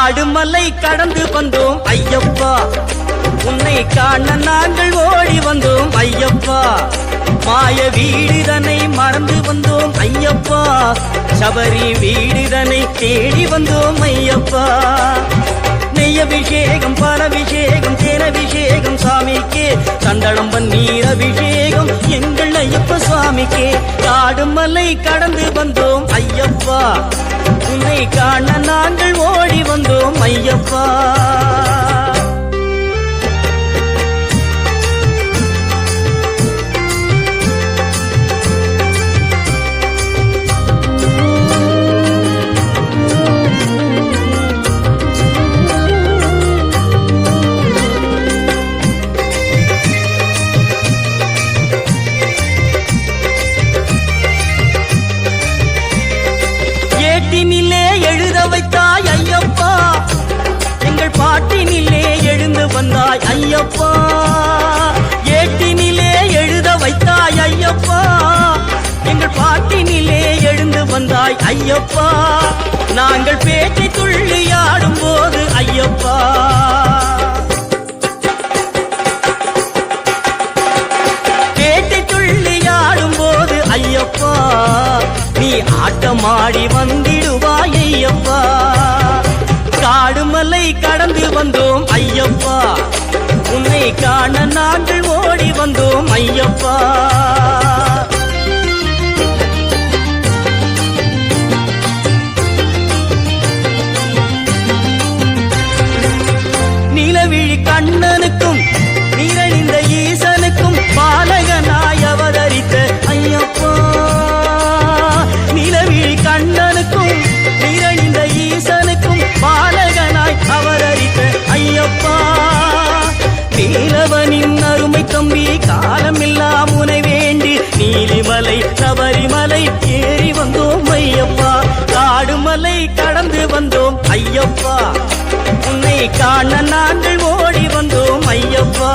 காடு மலை கடந்து வந்தோம் ஐயப்பா, உன்னை காண நாங்கள் ஓடி வந்தோம் ஐயப்பா. மாய வீடுதனை மறந்து வந்தோம் ஐயப்பா, சபரி வீடுதனை தேடி வந்தோம் ஐயப்பா. நெய்யபிஷேகம் பாலபிஷேகம் தேனபிஷேகம் சாமிக்கே, சந்தனம் பன்னீர் அபிஷேகம் எங்கள் ஐயப்ப சுவாமிக்கே. காடு மலை கடந்து வந்தோம் ஐயப்பா, உன்னை காண நாங்கள் ஓடி வந்தோம் ஐயப்பா. ஏட்டினிலே எழுத வைத்தாய் ஐயப்பா, எங்கள் பாட்டினிலே எழுந்து வந்தாய் ஐயப்பா. ஏட்டினிலே எழுத வைத்தாய் ஐயப்பா, எங்கள் பாட்டினிலே எழுந்து வந்தாய் ஐயப்பா. நாங்கள் பேட்டை துள்ளி ஆடும் போது ஐயப்பா, பேட்டை துள்ளி ஆடும் போது ஐயப்பா, நீ ஆட்டமாடி வந்திடுவாய் ஐயப்பா. காடு மலை கடந்து வந்தோம் ஐயப்பா, உன்னை காண நாங்கள் ஓடி வந்தோம் ஐயப்பா. நிலவிழி கண்ணனுக்கும் நீரணிந்த ஈசனுக்கும் பாலகனாய் அவதரித்த ஐயப்பா. நிலவிழி கண்ணனுக்கும் நீரணிந்த ஈசனுக்கும் பாலகனாய் அவதரித்த ஐயப்பா. நீலவனின் அருமை தம்பி காலமெல்லாம் உனை வேண்டி நீலிமலை சபரிமலை ஏறி வந்தோம் ஐயப்பா. காடுமலை கடந்து வந்தோம் ஐயப்பா, உன்னை காண நாங்கள் ஓடி வந்தோம் ஐயப்பா.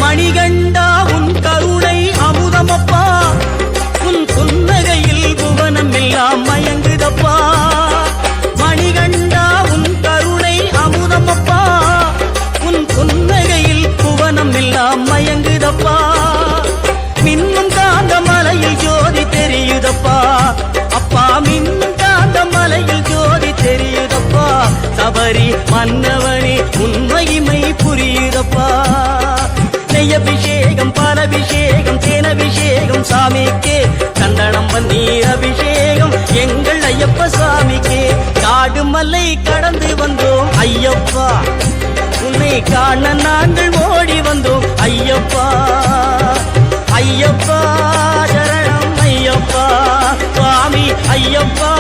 மணிகண்டா உன் கருணை அமுதமப்பா, உன் புன்னகையில் புவனம் எல்லாம் மயங்குதப்பா. மணிகண்டா உன் கருணை அமுதமப்பா, உன் புன்னகையில் புவனம் எல்லாம் மயங்குதப்பா. மின்னும் காந்த மலையில் ஜோதி தெரியுதப்பா அப்பா, மின்னும் காந்த மலையில் ஜோதி தெரியுதப்பா. சபரி மன்னவனே உன் மகிமை புரியுதப்பா. அபிஷேகம் பாலபிஷேகம் தேனபிஷேகம் சாமிக்கே, சந்தனம் பன்னீர் அபிஷேகம் எங்கள் ஐயப்ப சுவாமிக்கே. காடு மலை கடந்து வந்தோம் ஐயப்பா, உன்னை காண நாங்கள் ஓடி வந்தோம் ஐயப்பா. ஐயப்பா சரணம் ஐயப்பா, சுவாமி ஐயப்பா